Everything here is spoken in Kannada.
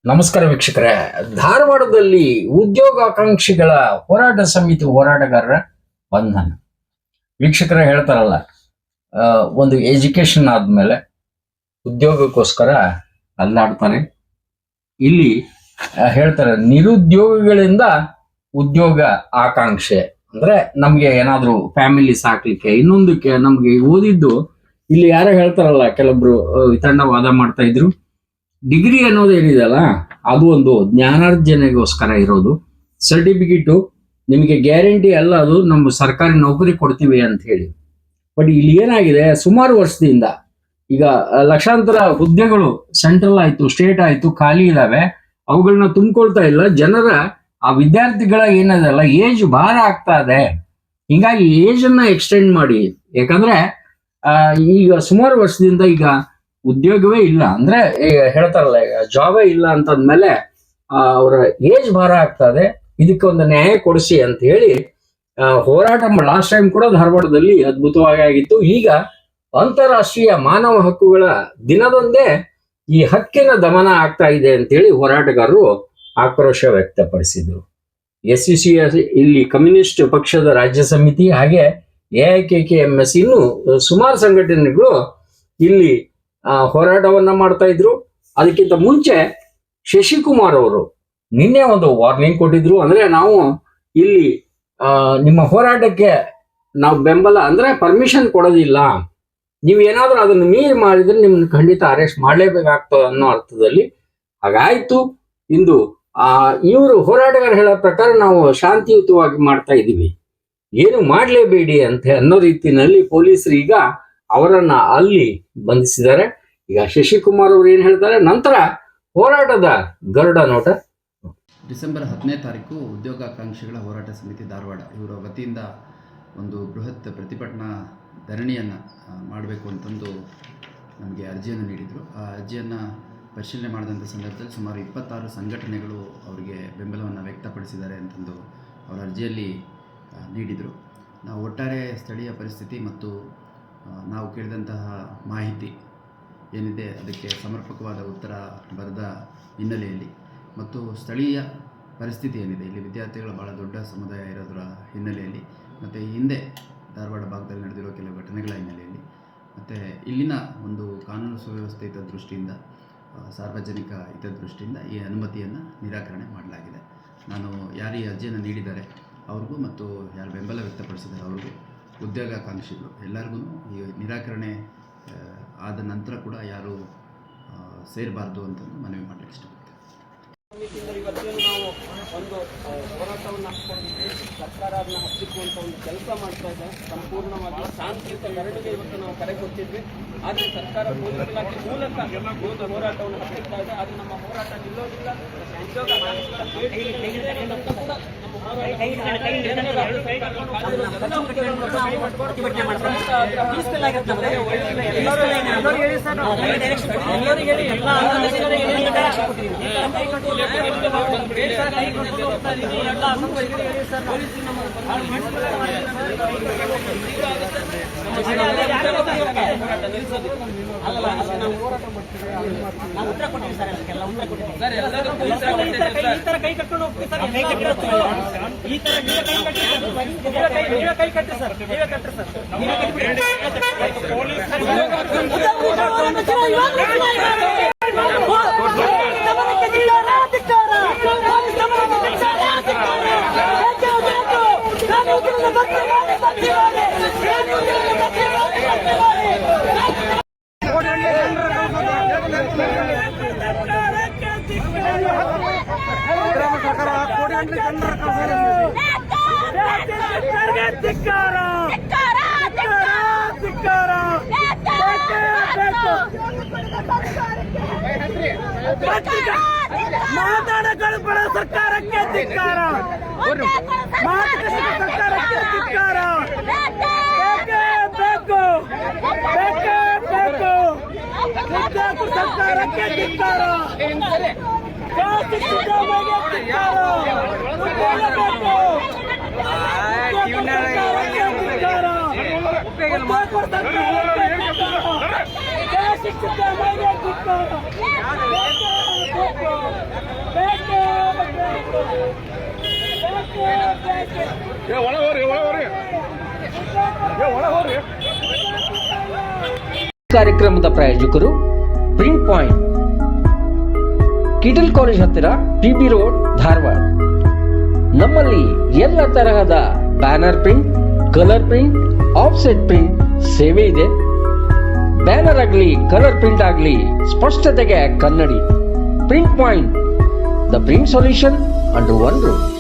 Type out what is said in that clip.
ನಮಸ್ಕಾರ ವೀಕ್ಷಕರೇ. ಧಾರವಾಡದಲ್ಲಿ ಉದ್ಯೋಗಾಕಾಂಕ್ಷಿಗಳ ಹೋರಾಟ ಸಮಿತಿ ಹೋರಾಟಗಾರರ ಬಂಧನ. ವೀಕ್ಷಕರೇ ಹೇಳ್ತಾರಲ್ಲ, ಒಂದು ಎಜುಕೇಶನ್ ಆದ್ಮೇಲೆ ಉದ್ಯೋಗಕ್ಕೋಸ್ಕರ ಅಲ್ಲಾಡ್ತಾರೆ. ಇಲ್ಲಿ ಹೇಳ್ತಾರೆ, ನಿರುದ್ಯೋಗಿಗಳಿಂದ ಉದ್ಯೋಗ ಆಕಾಂಕ್ಷೆ ಅಂದ್ರೆ ನಮ್ಗೆ ಏನಾದ್ರು ಫ್ಯಾಮಿಲಿ ಸಾಕ್ಲಿಕ್ಕೆ, ಇನ್ನೊಂದಕ್ಕೆ ನಮ್ಗೆ ಓದಿದ್ದು. ಇಲ್ಲಿ ಯಾರೋ ಹೇಳ್ತಾರಲ್ಲ, ಕೆಲವೊಬ್ರು ವಿತಂಡವಾದ ಮಾಡ್ತಾ ಇದ್ರು, ಡಿಗ್ರಿ ಅನ್ನೋದು ಏನಿದೆಯಲ್ಲ ಅದು ಒಂದು ಜ್ಞಾನಾರ್ಜನೆಗೋಸ್ಕರ ಇರೋದು. ಸರ್ಟಿಫಿಕೇಟು ನಿಮಗೆ ಗ್ಯಾರಂಟಿ ಅಲ್ಲ, ಅದು ನಮ್ಮ ಸರ್ಕಾರಿ ನೌಕರಿ ಕೊಡ್ತೀವಿ ಅಂತ ಹೇಳಿ. ಬಟ್ ಇಲ್ಲಿ ಏನಾಗಿದೆ, ಸುಮಾರು ವರ್ಷದಿಂದ ಈಗ ಲಕ್ಷಾಂತರ ಹುದ್ದೆಗಳು ಸೆಂಟ್ರಲ್ ಆಯ್ತು, ಸ್ಟೇಟ್ ಆಯ್ತು, ಖಾಲಿ ಇದಾವೆ. ಅವುಗಳನ್ನ ತುಂಬಿಕೊಳ್ತಾ ಇಲ್ಲ. ಜನರ ಆ ವಿದ್ಯಾರ್ಥಿಗಳ ಏನದಲ್ಲ, ಏಜ್ ಭಾರ ಆಗ್ತಾ ಇದೆ. ಹಿಂಗಾಗಿ ಏಜ್ ಅನ್ನ ಎಕ್ಸ್ಟೆಂಡ್ ಮಾಡಿ. ಯಾಕಂದ್ರೆ ಈಗ ಸುಮಾರು ವರ್ಷದಿಂದ ಈಗ ಉದ್ಯೋಗವೇ ಇಲ್ಲ, ಅಂದ್ರೆ ಹೇಳ್ತಾರಲ್ಲ, ಜಾಬೇ ಇಲ್ಲ ಅಂತಂದ್ಮೇಲೆ ಅವರ ಏಜ್ ಭಾರ ಆಗ್ತದೆ. ಇದಕ್ಕೆ ಒಂದು ನ್ಯಾಯ ಕೊಡಿಸಿ ಅಂತ ಹೇಳಿ ಹೋರಾಟ ಲಾಸ್ಟ್ ಟೈಮ್ ಕೂಡ ಧಾರವಾಡದಲ್ಲಿ ಅದ್ಭುತವಾಗಿ ಆಗಿತ್ತು. ಈಗ ಅಂತಾರಾಷ್ಟ್ರೀಯ ಮಾನವ ಹಕ್ಕುಗಳ ದಿನದಂದೇ ಈ ಹಕ್ಕಿನ ದಮನ ಆಗ್ತಾ ಇದೆ ಅಂತ ಹೇಳಿ ಹೋರಾಟಗಾರರು ಆಕ್ರೋಶ ವ್ಯಕ್ತಪಡಿಸಿದ್ರು. SUC ಇಲ್ಲಿ ಕಮ್ಯುನಿಸ್ಟ್ ಪಕ್ಷದ ರಾಜ್ಯ ಸಮಿತಿ, ಹಾಗೆ AIKKMS, ಇನ್ನು ಸುಮಾರು ಸಂಘಟನೆಗಳು ಇಲ್ಲಿ ಹೋರಾಟವನ್ನ ಮಾಡ್ತಾ ಇದ್ರು. ಅದಕ್ಕಿಂತ ಮುಂಚೆ ಶಶಿಕುಮಾರ್ ಅವರು ನಿನ್ನೆ ಒಂದು ವಾರ್ನಿಂಗ್ ಕೊಟ್ಟಿದ್ರು. ಅಂದ್ರೆ ನಾವು ಇಲ್ಲಿ ನಿಮ್ಮ ಹೋರಾಟಕ್ಕೆ ನಾವು ಬೆಂಬಲ, ಅಂದ್ರೆ ಪರ್ಮಿಷನ್ ಕೊಡೋದಿಲ್ಲ, ನೀವು ಏನಾದ್ರೂ ಅದನ್ನು ಮೀರಿ ಮಾಡಿದ್ರೆ ನಿಮ್ಮನ್ನ ಖಂಡಿತ ಅರೆಸ್ಟ್ ಮಾಡಲೇಬೇಕಾಗ್ತದೆ ಅನ್ನೋ ಅರ್ಥದಲ್ಲಿ. ಹಾಗಾಯ್ತು. ಇಂದು ಇವರು ಹೋರಾಟಗಾರ ಹೇಳೋ ಪ್ರಕಾರ ನಾವು ಶಾಂತಿಯುತವಾಗಿ ಮಾಡ್ತಾ ಇದ್ದೀವಿ, ಏನು ಮಾಡಲೇಬೇಡಿ ಅಂತ ಅನ್ನೋ ರೀತಿಯಲ್ಲಿ ಪೊಲೀಸರು ಈಗ ಅವರನ್ನ ಅಲ್ಲಿ ಬಂಧಿಸಿದ್ದಾರೆ. ಈಗ ಶಶಿಕುಮಾರ್ ಅವರು ಏನ್ ಹೇಳ್ತಾರೆ, ನಂತರ ಹೋರಾಟದ ಗರುಡ ನೋಟ. ಡಿಸೆಂಬರ್ 10ನೇ ತಾರೀಕು ಉದ್ಯೋಗಾಕಾಂಕ್ಷಿಗಳ ಹೋರಾಟ ಸಮಿತಿ ಧಾರವಾಡ ಇವರ ವತಿಯಿಂದ ಒಂದು ಬೃಹತ್ ಪ್ರತಿಭಟನಾ ಧರಣಿಯನ್ನು ಮಾಡಬೇಕು ಅಂತಂದು ನಮಗೆ ಅರ್ಜಿಯನ್ನು ನೀಡಿದರು. ಆ ಅರ್ಜಿಯನ್ನು ಪರಿಶೀಲನೆ ಮಾಡಿದಂಥ ಸಂದರ್ಭದಲ್ಲಿ ಸುಮಾರು 26 ಸಂಘಟನೆಗಳು ಅವರಿಗೆ ಬೆಂಬಲವನ್ನು ವ್ಯಕ್ತಪಡಿಸಿದ್ದಾರೆ ಅಂತಂದು ಅವರ ಅರ್ಜಿಯಲ್ಲಿ ನೀಡಿದರು. ನಾವು ಒಟ್ಟಾರೆ ಸ್ಥಳೀಯ ಪರಿಸ್ಥಿತಿ ಮತ್ತು ನಾವು ಕೇಳಿದಂತಹ ಮಾಹಿತಿ ಏನಿದೆ ಅದಕ್ಕೆ ಸಮರ್ಪಕವಾದ ಉತ್ತರ ಬರೆದ ಹಿನ್ನೆಲೆಯಲ್ಲಿ, ಮತ್ತು ಸ್ಥಳೀಯ ಪರಿಸ್ಥಿತಿ ಏನಿದೆ, ಇಲ್ಲಿ ವಿದ್ಯಾರ್ಥಿಗಳು ಭಾಳ ದೊಡ್ಡ ಸಮುದಾಯ ಇರೋದರ ಹಿನ್ನೆಲೆಯಲ್ಲಿ, ಮತ್ತು ಹಿಂದೆ ಧಾರವಾಡ ಭಾಗದಲ್ಲಿ ನಡೆದಿರೋ ಕೆಲವು ಘಟನೆಗಳ ಹಿನ್ನೆಲೆಯಲ್ಲಿ, ಮತ್ತು ಇಲ್ಲಿನ ಒಂದು ಕಾನೂನು ಸುವ್ಯವಸ್ಥೆ ಹಿತದೃಷ್ಟಿಯಿಂದ, ಸಾರ್ವಜನಿಕ ಹಿತದೃಷ್ಟಿಯಿಂದ ಈ ಅನುಮತಿಯನ್ನು ನಿರಾಕರಣೆ ಮಾಡಲಾಗಿದೆ. ನಾನು ಯಾರು ಈ ಅರ್ಜಿಯನ್ನು ನೀಡಿದ್ದಾರೆ ಅವ್ರಿಗೂ ಮತ್ತು ಯಾರು ಬೆಂಬಲ ವ್ಯಕ್ತಪಡಿಸಿದ್ದಾರೆ ಅವ್ರಿಗೂ, ಉದ್ಯೋಗಾಕಾಂಕ್ಷಿಗಳು ಎಲ್ಲರಿಗೂ ಈ ನಿರಾಕರಣೆ ಆದ ನಂತರ ಕೂಡ ಯಾರು ಸೇರಬಾರ್ದು ಅಂತ ಮನವಿ ಮಾಡಲಿಕ್ಕೆ ಇಷ್ಟಪಡ್ತೇವೆ. ಇವತ್ತೇನು ನಾವು ಒಂದು ಹೋರಾಟವನ್ನು ಹಾಕ್ಕೊಂಡಿದ್ವಿ, ಸರ್ಕಾರ ಅದನ್ನ ಹತ್ತಿಕ್ಕುವಂಥ ಒಂದು ಕೆಲಸ ಮಾಡ್ತಾ ಇದೆ. ಸಂಪೂರ್ಣವಾಗಿ ಶಾಂತಿಯುತ ಮೆರವಣಿಗೆ ಇವತ್ತು ನಾವು ಕರೆ ಕೊಟ್ಟಿದ್ವಿ. ಆದರೆ ಸರ್ಕಾರ ಪೊಲೀಸ್ ಇಲಾಖೆ ಮೂಲಕ ಒಂದು ಹೋರಾಟವನ್ನು ಹತ್ತಿಕ್ತಾ ಇದೆ. ಆದರೆ ನಮ್ಮ ಹೋರಾಟ ನಿಲ್ಲೋದಿಲ್ಲ. ಉದ್ಯೋಗಾಕಾಂಕ್ಷಿಗಳ ಕೈ ಕಟ್ಕೊಂಡು ಹೋಗ್ತೀವಿ ಸರ್. ಈ ತರ ಕೈ ಕಟ್ಟಿ ಸರ್, ನೀವೇ ಕಟ್ಟಿ ಸರ್. ಮಾತಾಡಗಳು ಬಡ ಸರ್ಕಾರಕ್ಕೆ ಧಿಕ್ಕಾರ, ಸರ್ಕಾರಕ್ಕೆ ಧಿಕ್ಕಾರ. ಬೇಕೇ ಬೇಕು, ಬೇಕೇ ಬೇಕು, ಸರ್ಕಾರಕ್ಕೆ ಧಿಕ್ಕಾರ, ಶಿಕ್ಷಕ ಕಾರ್ಯಕ್ರಮದ ಪ್ರಾಯೋಜಕರು ಪ್ರಿಂಟ್ ಪಾಯಿಂಟ್, ಕಿಟಲ್ ಕಾಲೇಜ್ ಹತ್ತಿರ, PB ರೋಡ್, ಧಾರವಾಡ. ನಮ್ಮಲ್ಲಿ ಎಲ್ಲ ತರಹದ banner print, colour print, offset print ಸೇವೆ ಇದೆ. ಬ್ಯಾನರ್ ಆಗಲಿ, ಕಲರ್ ಪ್ರಿಂಟ್ ಆಗಲಿ, ಸ್ಪಷ್ಟತೆಗೆ ಕನ್ನಡಿ. Print point, the print solution under one roof.